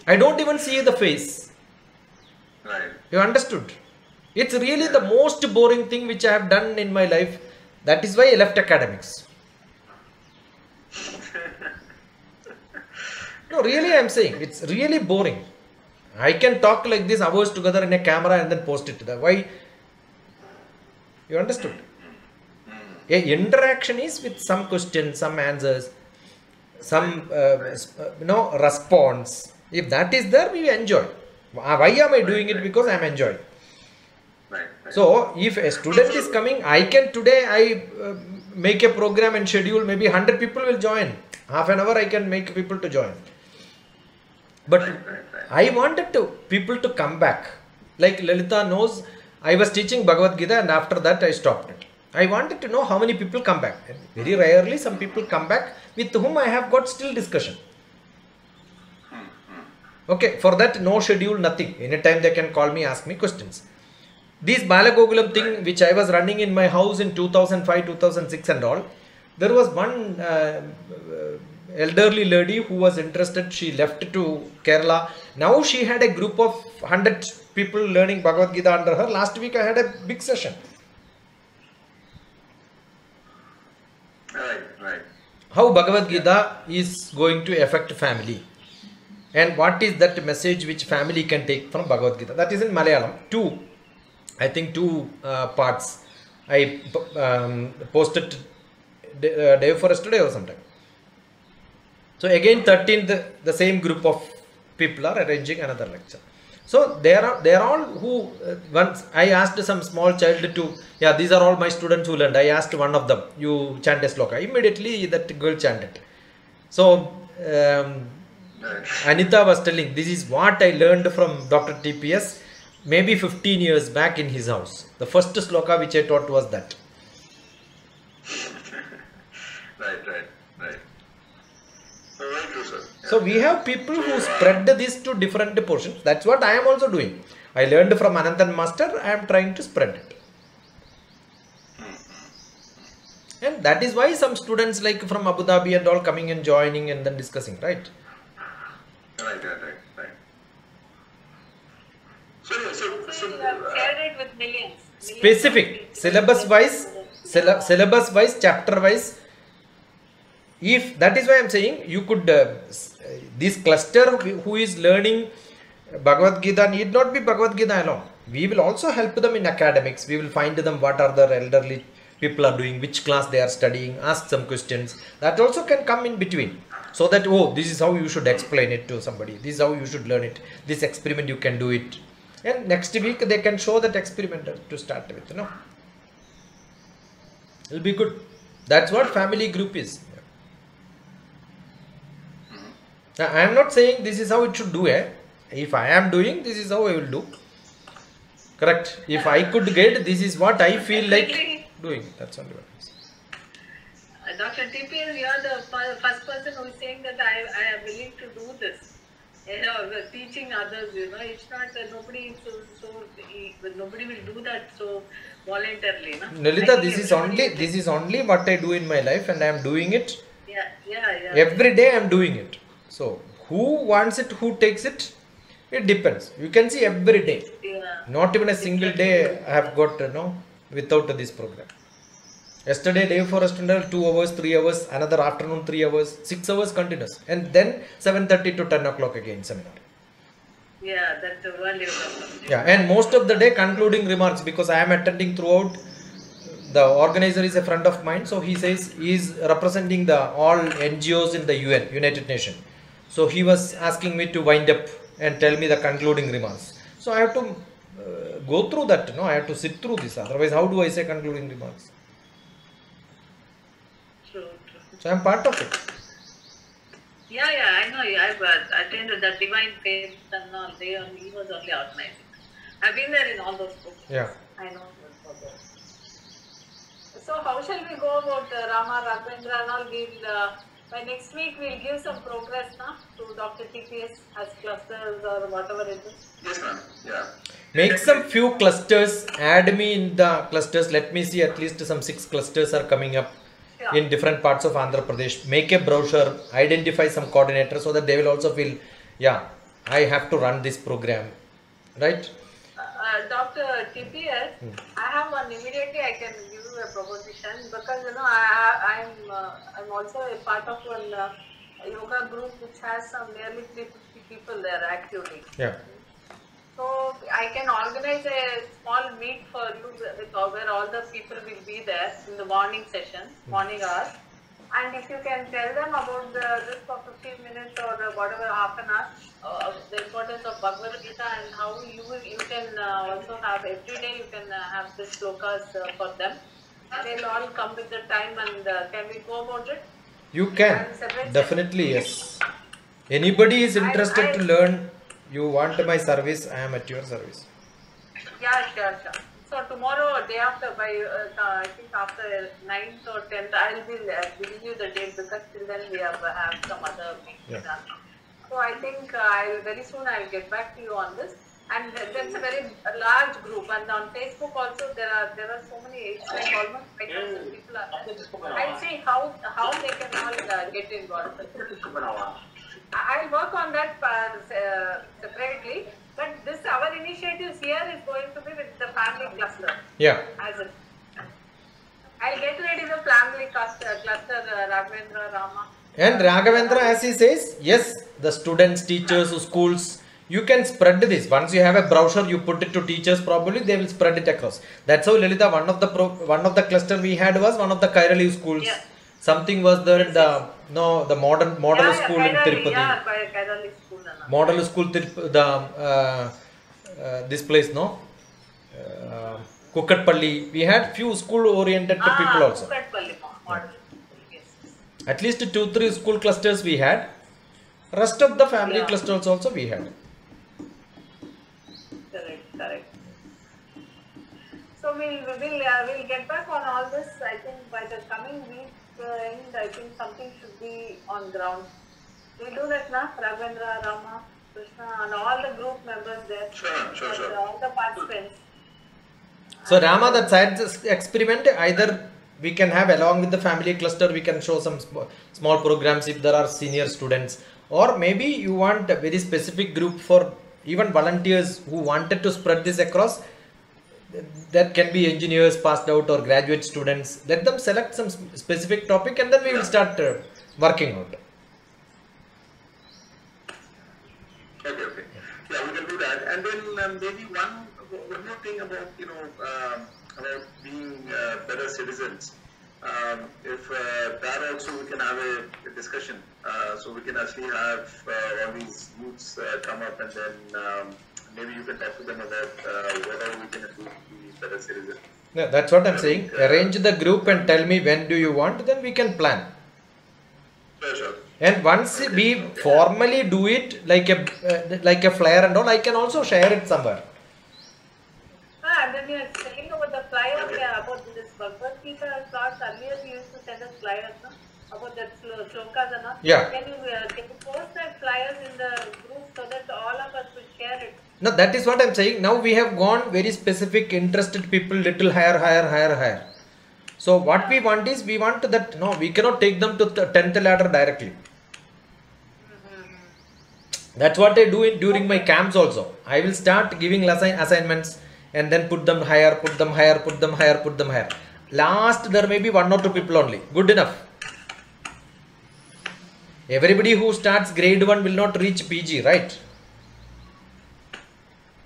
I don't even see the face. Right. You understood? It's really the most boring thing which I have done in my life. That is why I left academics. No, really I am saying, it's really boring. I can talk like this hours together in a camera and then post it to them. Why? You understood? A interaction is with some questions, some answers, some response. If that is there, we enjoy. Why am I doing it? Because I am enjoying. Right. So, if a student is coming, I can today, make a program and schedule, maybe 100 people will join. Half an hour I can make people to join. But I wanted people to come back. Like Lalita knows, I was teaching Bhagavad Gita and after that I stopped it. I wanted to know how many people come back. And very rarely some people come back with whom I have got still discussion. Okay, for that no schedule, nothing. Anytime they can call me, ask me questions. This Balagokulam thing which I was running in my house in 2005, 2006 and all, there was one elderly lady who was interested. She left to Kerala. Now she had a group of 100 people learning Bhagavad Gita under her. Last week I had a big session. Right. How Bhagavad Gita is going to affect family. And what is that message which family can take from Bhagavad Gita? That is in Malayalam. Two parts. I posted day before yesterday or sometime. So again 13th, the same group of people are arranging another lecture. So they are all who, once I asked some small child to, these are all my students who learned. I asked one of them, you chant a sloka. Immediately that girl chanted. So Anita was telling, this is what I learned from Dr. TPS maybe 15 years back in his house. The first sloka which I taught was that. Right. Very true, sir. So we have people who spread this to different portions. That's what I am also doing. I learned from Anantan Master. I am trying to spread it. And that is why some students like from Abu Dhabi and all coming and joining and then discussing, right? Right. So You have shared it with millions. Specific, syllabus wise, chapter wise. If that is why I am saying you could, this cluster who is learning Bhagavad Gita need not be Bhagavad Gita alone. We will also help them in academics. We will find them what are the elderly people are doing, which class they are studying, ask some questions. That also can come in between. So that, this is how you should explain it to somebody. This is how you should learn it. This experiment you can do it. And next week they can show that experiment to start with, you know. It will be good. That's what family group is. Now, I am not saying this is how it should do. If I am doing, this is how I will do. Correct. If I could get, this is what I feel like doing. That's only what it is. Dr. TPS, you are the first person who is saying that I am willing to do this. Teaching others, it's not that nobody nobody will do that so voluntarily. No? Nalita, this is only what I do in my life, and I am doing it. Yeah. Every day I am doing it. So who wants it, who takes it, it depends. You can see every day. Yeah. Not even a single day I have got without this program. Yesterday, day for a student, 2 hours, 3 hours, another afternoon 3 hours, 6 hours continuous, and then 7:30 to 10 o'clock again seminar. Yeah, that's one day. Yeah, and most of the day concluding remarks, because I am attending throughout. The organizer is a friend of mine, so he says he is representing all NGOs in the UN, United Nations. So he was asking me to wind up and tell me the concluding remarks. So I have to go through that. I have to sit through this. Otherwise, how do I say concluding remarks? True. So I am part of it. Yeah, I know. I've attended the Divine Faith and all. He was only organizing. I've been there in all those books. Yeah. I know. So how shall we go about Rama, Raghavendra and all? By next week we'll give some progress to Dr. TPS as clusters or whatever it is. Yes, ma'am. Yeah. Make some few clusters, add me in the clusters. Let me see, at least some 6 clusters are coming up in different parts of Andhra Pradesh. Make a brochure, identify some coordinators so that they will also feel, yeah, I have to run this program, right? Dr. TPS, I have one immediately. I can give you a proposition because I'm also a part of one yoga group which has some nearly 350 people there actively. Yeah. So I can organize a small meet for you where all the people will be there in the morning session, morning hours. And if you can tell them about this for 15 minutes or whatever, half an hour, the importance of Bhagavad Gita and how you can also have every day you can have the slokas for them. They'll all come with the time and can we go about it? You can. Definitely, yes. Anybody is interested to learn, you want my service, I am at your service. Yeah, sure. So tomorrow, day after, by I think after 9th or 10th, I will be giving you the date because till then we have some other meetings. Yeah. So I think very soon I'll get back to you on this. And that's a very large group. And on Facebook also there are so many. It's like almost 5,000 people are there. I'll see how they can all get involved. I'll work on that separately. But our initiatives here is going to be with the family cluster. Yeah. I'll get ready the family cluster Raghavendra, Rama. And Raghavendra, as he says, yes, the students, teachers, schools, you can spread this. Once you have a brochure, you put it to teachers, probably they will spread it across. That's how Lalitha, one of the cluster we had was one of the Kairali schools. Yeah. Something was there in the model school in Tirupati. Yeah, Kairali school. Model school, this place, Kukatpalli. We had few school-oriented people also. Kukatpalli model. Yes. At least 2-3 school clusters we had. Rest of the family clusters also we had. Correct. So we'll get back on all this. I think by the coming week end, I think something should be on ground. We'll do that now, Raghavendra, Rama, Krishna, and all the group members there. Sure. All the participants. So Rama, that science experiment, either we can have along with the family cluster, we can show some small programs if there are senior students, or maybe you want a very specific group for even volunteers who wanted to spread this across. That can be engineers passed out or graduate students. Let them select some specific topic and then we will start working out. Okay. Yeah, we can do that. And then maybe one more thing about about being better citizens. If that also we can have a discussion, so we can actually have all these youths come up and then maybe you can talk to them about whatever we can do to be better citizens. Yeah, that's what I'm saying. Arrange the group and tell me when do you want, then we can plan. Sure. And once we formally do it like a flyer and all, I can also share it somewhere. And then you are telling about the flyer, about this Bhagavad Gita class. Earlier you used to send us flyers, no? About that shlokas and all. Yeah. Can you post that flyers in the group so that all of us will share it? No, that is what I'm saying. Now we have gone very specific, interested people, little higher. So what we want is, we want that, no, we cannot take them to the 10th ladder directly. That's what I do during my camps also. I will start giving assignments and then put them higher. Last, there may be 1 or 2 people only. Good enough. Everybody who starts grade 1 will not reach PG, right?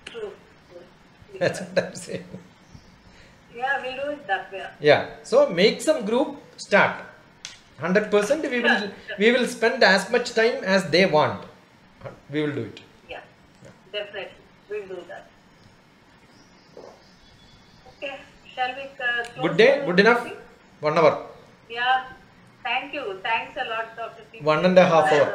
True. That's what I'm saying. Yeah, we'll do it that way. Yeah. So make some group, start. 100% we will spend as much time as they want. We will do it. Yeah, definitely. We'll do that. Okay, shall we close? Good day, good enough. 1 hour. Yeah, thank you. Thanks a lot, Dr. P. 1.5 hours.